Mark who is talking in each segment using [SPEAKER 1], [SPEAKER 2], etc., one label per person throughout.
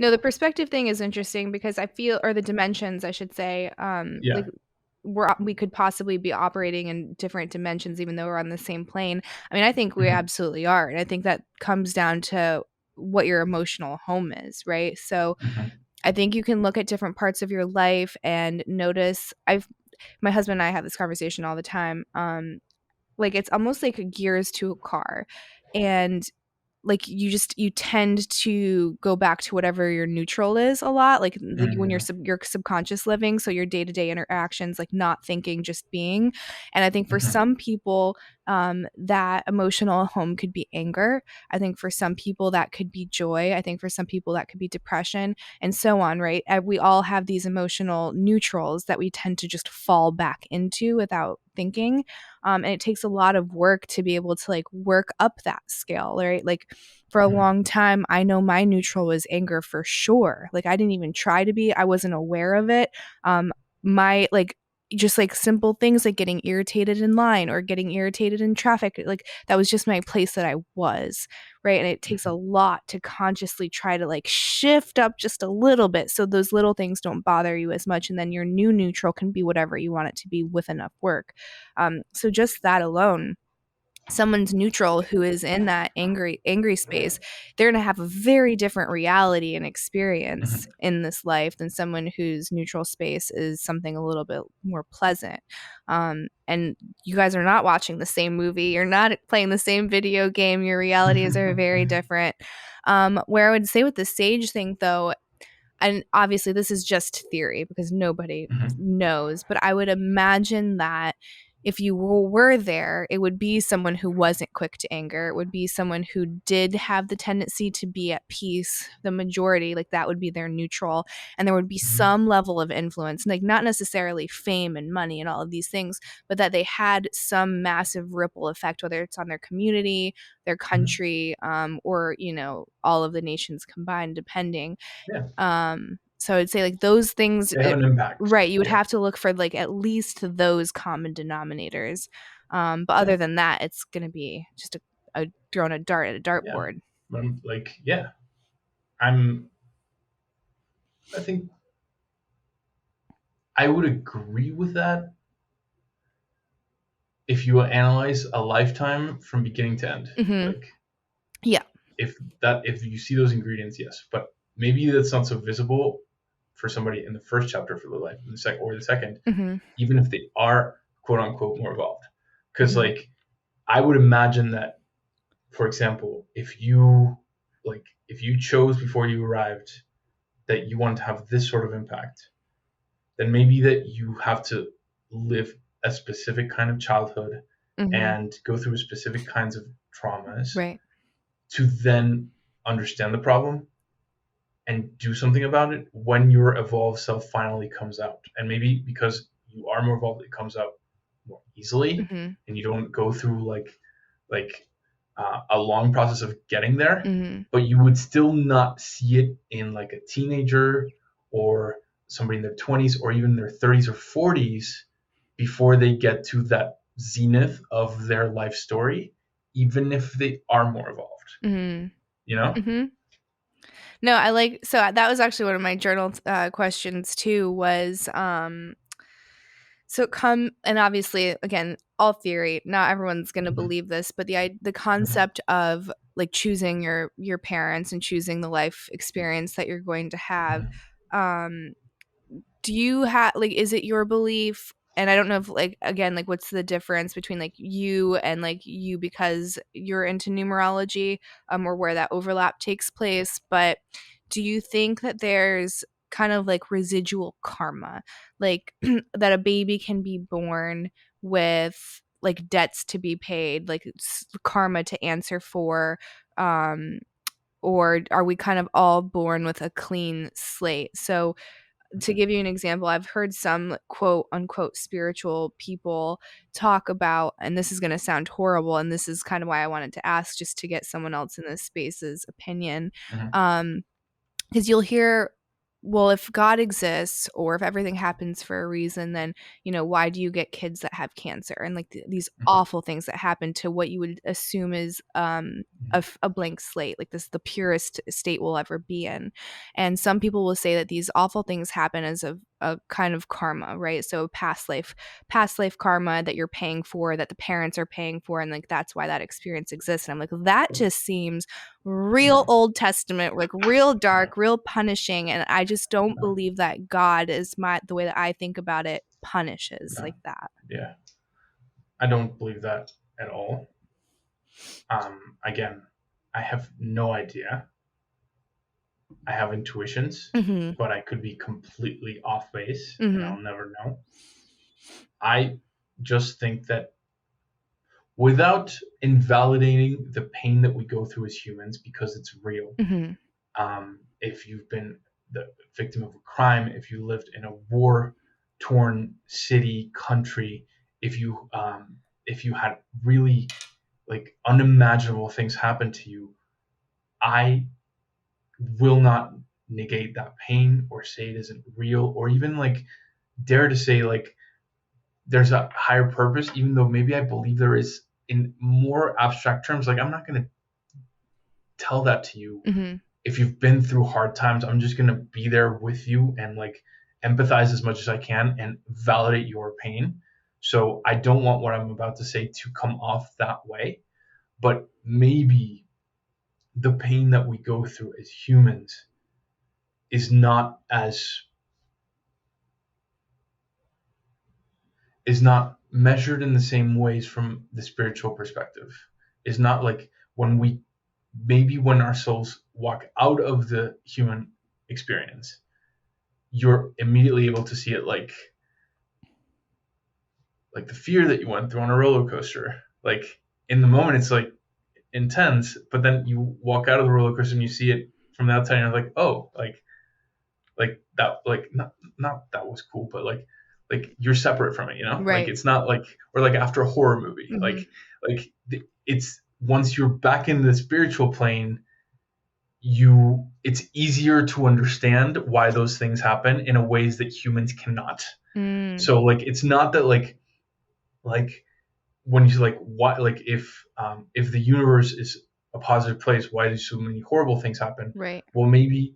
[SPEAKER 1] No, the perspective thing is interesting because I feel, or the dimensions, I should say,
[SPEAKER 2] Yeah.
[SPEAKER 1] like we could possibly be operating in different dimensions, even though we're on the same plane. I mean, I think we
[SPEAKER 2] Hmm.
[SPEAKER 1] absolutely are, and I think that comes down to what your emotional home is, right? So
[SPEAKER 2] Hmm.
[SPEAKER 1] I think you can look at different parts of your life and notice. My husband and I have this conversation all the time. Like it's almost like gears to a car, and like you tend to go back to whatever your neutral is a lot, like when
[SPEAKER 2] Hmm.
[SPEAKER 1] your subconscious living, so your day-to-day interactions, like not thinking, just being. And I think for
[SPEAKER 2] Hmm.
[SPEAKER 1] some people, that emotional home could be anger. I think for some people that could be joy. I think for some people that could be depression, and so on, right? We all have these emotional neutrals that we tend to just fall back into without thinking. And it takes a lot of work to be able to like work up that scale, right? Like for a
[SPEAKER 2] Hmm.
[SPEAKER 1] long time, I know my neutral was anger for sure. Like I didn't even try to be, I wasn't aware of it. My like just like simple things like getting irritated in line or getting irritated in traffic, like that was just my place that I was, right? And it takes a lot to consciously try to like shift up just a little bit so those little things don't bother you as much, and then your new neutral can be whatever you want it to be with enough work. So just that alone, someone's neutral who is in that angry space, they're going to have a very different reality and experience
[SPEAKER 2] Hmm.
[SPEAKER 1] in this life than someone whose neutral space is something a little bit more pleasant. And you guys are not watching the same movie, you're not playing the same video game, your realities are very different. Where I would say with the sage thing though, and obviously this is just theory because nobody
[SPEAKER 2] Hmm.
[SPEAKER 1] knows, but I would imagine that if you were there, it would be someone who wasn't quick to anger. It would be someone who did have the tendency to be at peace, the majority, like that would be their neutral. And there would be
[SPEAKER 2] Hmm.
[SPEAKER 1] some level of influence, like not necessarily fame and money and all of these things, but that they had some massive ripple effect, whether it's on their community, their
[SPEAKER 2] Hmm.
[SPEAKER 1] country, or, all of the nations combined, depending.
[SPEAKER 2] Yeah.
[SPEAKER 1] So I'd say like those things,
[SPEAKER 2] They have an impact.
[SPEAKER 1] right? You would
[SPEAKER 2] Yeah.
[SPEAKER 1] have to look for like at least those common denominators. But
[SPEAKER 2] Yeah.
[SPEAKER 1] other than that, it's gonna be just a throwing a dart at a
[SPEAKER 2] Yeah.
[SPEAKER 1] dartboard.
[SPEAKER 2] Like, yeah, I'm, I think I would agree with that if you analyze a lifetime from beginning to end.
[SPEAKER 1] Hmm.
[SPEAKER 2] Like,
[SPEAKER 1] Yeah.
[SPEAKER 2] if you see those ingredients, yes, but maybe that's not so visible for somebody in the first chapter for their life, in the second or the second,
[SPEAKER 1] Hmm.
[SPEAKER 2] even if they are quote unquote more evolved. Because
[SPEAKER 1] Hmm.
[SPEAKER 2] like I would imagine that, for example, if you chose before you arrived that you want to have this sort of impact, then maybe that you have to live a specific kind of childhood
[SPEAKER 1] Hmm.
[SPEAKER 2] and go through specific kinds of traumas
[SPEAKER 1] Right.
[SPEAKER 2] to then understand the problem and do something about it when your evolved self finally comes out. And maybe because you are more evolved, it comes out more easily,
[SPEAKER 1] Hmm.
[SPEAKER 2] and you don't go through like a long process of getting there.
[SPEAKER 1] Hmm.
[SPEAKER 2] But you would still not see it in like a teenager or somebody in their 20s or even their 30s or 40s before they get to that zenith of their life story, even if they are more evolved.
[SPEAKER 1] Hmm.
[SPEAKER 2] You know?
[SPEAKER 1] Hmm. No, I like, so that was actually one of my journal questions too, was so come, and obviously again, all theory, not everyone's going to
[SPEAKER 2] Mm-hmm.
[SPEAKER 1] believe this, but the
[SPEAKER 2] Mm-hmm.
[SPEAKER 1] concept of like choosing your parents and choosing the life experience that you're going to have, um do you have like, is it your belief, and I don't know if like, again, like what's the difference between like you and like you because you're into numerology, or where that overlap takes place, but do you think that there's kind of like residual karma, like that a baby can be born with like debts to be paid, like karma to answer for, um or are we kind of all born with a clean slate? So to give you an example, I've heard some quote unquote spiritual people talk about, and this is going to sound horrible, and this is kind of why I wanted to ask just to get someone else in this space's opinion.
[SPEAKER 2] Mm-hmm.
[SPEAKER 1] Um, because you'll hear well, if God exists or if everything happens for a reason, then, why do you get kids that have cancer and like these
[SPEAKER 2] Mhm.
[SPEAKER 1] awful things that happen to what you would assume is
[SPEAKER 2] Mhm.
[SPEAKER 1] a blank slate, like this, the purest state we'll ever be in. And some people will say that these awful things happen as a kind of karma, right? So past life karma that you're paying for, that the parents are paying for, and like that's why that experience exists. And I'm like, that just seems real
[SPEAKER 2] No,
[SPEAKER 1] Old Testament, like real
[SPEAKER 2] no,
[SPEAKER 1] dark, real punishing. And I just don't
[SPEAKER 2] no,
[SPEAKER 1] believe that God is the way that I think about it, punishes
[SPEAKER 2] no.
[SPEAKER 1] like that.
[SPEAKER 2] Yeah, I don't believe that at all. Again, I have no idea. I have intuitions,
[SPEAKER 1] Mm-hmm.
[SPEAKER 2] but I could be completely off base, and
[SPEAKER 1] Mm-hmm.
[SPEAKER 2] I'll never know. I just think that without invalidating the pain that we go through as humans, because it's real,
[SPEAKER 1] Mm-hmm.
[SPEAKER 2] if you've been the victim of a crime, if you lived in a war-torn city, country, if you had really like unimaginable things happen to you, I will not negate that pain or say it isn't real or even like dare to say like there's a higher purpose, even though maybe I believe there is in more abstract terms. Like I'm not going to tell that to you
[SPEAKER 1] Mm-hmm.
[SPEAKER 2] if you've been through hard times. I'm just going to be there with you and like empathize as much as I can and validate your pain. So I don't want what I'm about to say to come off that way, but maybe the pain that we go through as humans is not as is not measured in the same ways from the spiritual perspective. Is not like when we maybe when our souls walk out of the human experience, you're immediately able to see it like the fear that you went through on a roller coaster. Like in the moment, it's like intense, but then you walk out of the roller coaster and you see it from the outside, and you're like, oh, like that, like not that was cool, but like you're separate from it, you know? Like
[SPEAKER 1] Right.
[SPEAKER 2] it's not like or like after a horror movie,
[SPEAKER 1] Mm-hmm.
[SPEAKER 2] it's once you're back in the spiritual plane, you it's easier to understand why those things happen in a ways that humans cannot.
[SPEAKER 1] Mm.
[SPEAKER 2] So like it's not that like when you like why like if the universe is a positive place, why do so many horrible things happen?
[SPEAKER 1] Right.
[SPEAKER 2] Well, maybe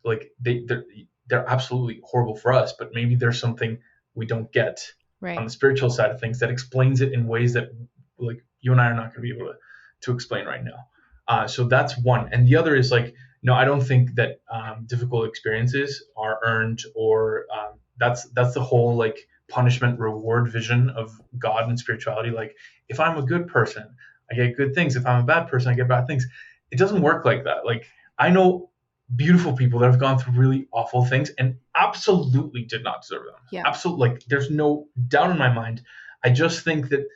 [SPEAKER 2] like they're absolutely horrible for us, but maybe there's something we don't get on
[SPEAKER 1] Right.
[SPEAKER 2] the spiritual side of things that explains it in ways that like you and I are not going to be able to explain right now. So that's one, and the other is like no, I don't think that difficult experiences are earned or that's the whole like punishment reward vision of God and spirituality. Like if I'm a good person, I get good things. If I'm a bad person, I get bad things. It doesn't work like that. Like I know beautiful people that have gone through really awful things and absolutely did not deserve them.
[SPEAKER 1] Yeah.
[SPEAKER 2] Absolutely, like there's no doubt in my mind. I just think that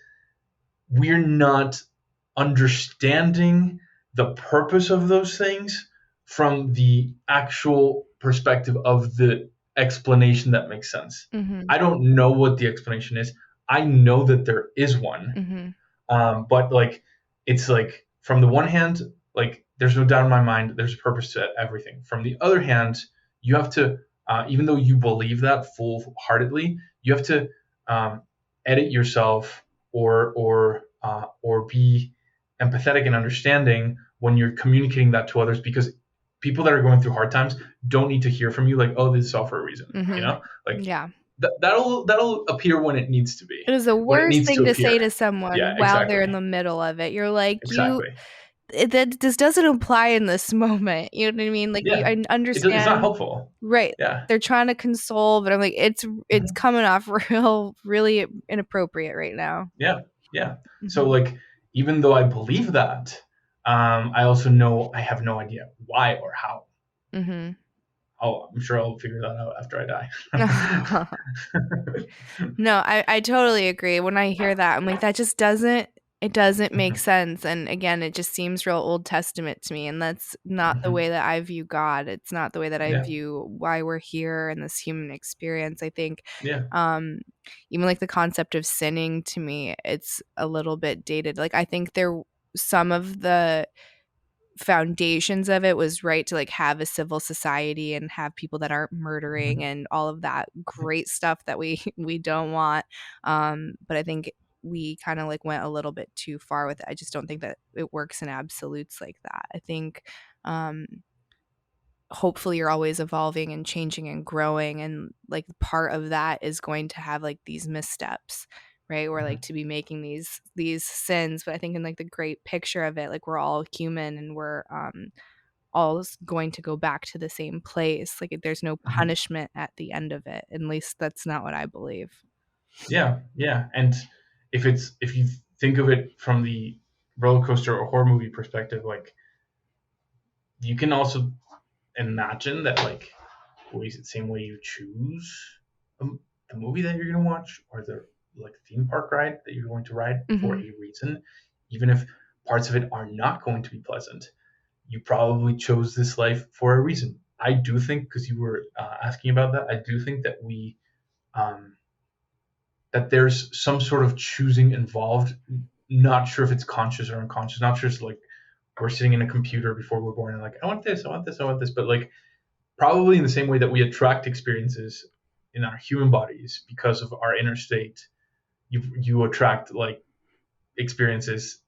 [SPEAKER 2] we're not understanding the purpose of those things from the actual perspective of the explanation that makes sense.
[SPEAKER 1] Mm-hmm.
[SPEAKER 2] I don't know what the explanation is. I know that there is one,
[SPEAKER 1] Mm-hmm.
[SPEAKER 2] but like it's like from the one hand, like there's no doubt in my mind there's a purpose to everything. From the other hand, you have to, even though you believe that full heartedly, you have to um, edit yourself or be empathetic and understanding when you're communicating that to others because people that are going through hard times don't need to hear from you like oh this is all for a reason, you
[SPEAKER 1] Mm-hmm.
[SPEAKER 2] know, like
[SPEAKER 1] Yeah.
[SPEAKER 2] that'll appear when it needs to be,
[SPEAKER 1] It is the
[SPEAKER 2] when it
[SPEAKER 1] worst
[SPEAKER 2] needs to
[SPEAKER 1] thing to say
[SPEAKER 2] appear.
[SPEAKER 1] to someone
[SPEAKER 2] Yeah,
[SPEAKER 1] while they're
[SPEAKER 2] exactly.
[SPEAKER 1] in the middle of it. You're like,
[SPEAKER 2] Exactly.
[SPEAKER 1] that this doesn't apply in this moment. You know what I mean? Like
[SPEAKER 2] Yeah.
[SPEAKER 1] I
[SPEAKER 2] It's not
[SPEAKER 1] understand,
[SPEAKER 2] helpful.
[SPEAKER 1] right?
[SPEAKER 2] Yeah.
[SPEAKER 1] They're trying to console, but I'm like, it's
[SPEAKER 2] Mhm.
[SPEAKER 1] coming off really inappropriate right now.
[SPEAKER 2] Yeah. Yeah. So
[SPEAKER 1] Hmm.
[SPEAKER 2] like, even though I believe that, I also know I have no idea why or how.
[SPEAKER 1] Hmm.
[SPEAKER 2] I'm sure I'll figure that out after I die.
[SPEAKER 1] No, I totally agree. When I hear that, I'm like, that just doesn't make
[SPEAKER 2] Mhm.
[SPEAKER 1] sense. And again, it just seems real Old Testament to me. And that's not the
[SPEAKER 2] Mhm.
[SPEAKER 1] way that I view God. It's not the way that I
[SPEAKER 2] Yeah.
[SPEAKER 1] view why we're here in this human experience. I think
[SPEAKER 2] Yeah.
[SPEAKER 1] um even like the concept of sinning to me, it's a little bit dated. Like I think there some of the foundations of it was right to like have a civil society and have people that aren't murdering
[SPEAKER 2] Mhm.
[SPEAKER 1] and all of that great stuff that we we don't want. But I think we kind of like went a little bit too far with it. I just don't think that it works in absolutes like that. I think um hopefully you're always evolving and changing and growing, and like part of that is going to have like these missteps, right? We're like
[SPEAKER 2] Mhm.
[SPEAKER 1] to be making these sins, but I think in like the great picture of it, like we're all human and we're all going to go back to the same place. Like there's no
[SPEAKER 2] Mhm.
[SPEAKER 1] punishment at the end of it. At least that's not what I believe.
[SPEAKER 2] Yeah, yeah. And if you think of it from the roller coaster or horror movie perspective, like you can also imagine that like ways the same way you choose the movie that you're going to watch or the like theme park ride that you're going to ride for
[SPEAKER 1] Mhm.
[SPEAKER 2] a reason, even if parts of it are not going to be pleasant. You probably chose this life for a reason. I do think, because you were asking about that, I do think that um, that there's some sort of choosing involved. Not sure if it's conscious or unconscious. Not sure it's like we're sitting in a computer before we're born and like I want this, I want this, I want this. But like probably in the same way that we attract experiences in our human bodies because of our inner state, you attract like experiences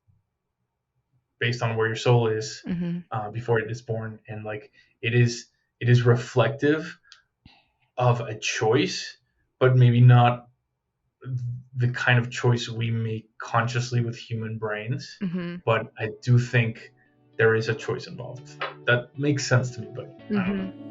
[SPEAKER 2] based on where your soul is
[SPEAKER 1] Mhm.
[SPEAKER 2] before it is born, and like it is it is reflective of a choice, but maybe not the kind of choice we make consciously with human brains.
[SPEAKER 1] Mhm.
[SPEAKER 2] But I do think there is a choice involved. That makes sense to me, but I don't
[SPEAKER 1] Mhm.
[SPEAKER 2] know.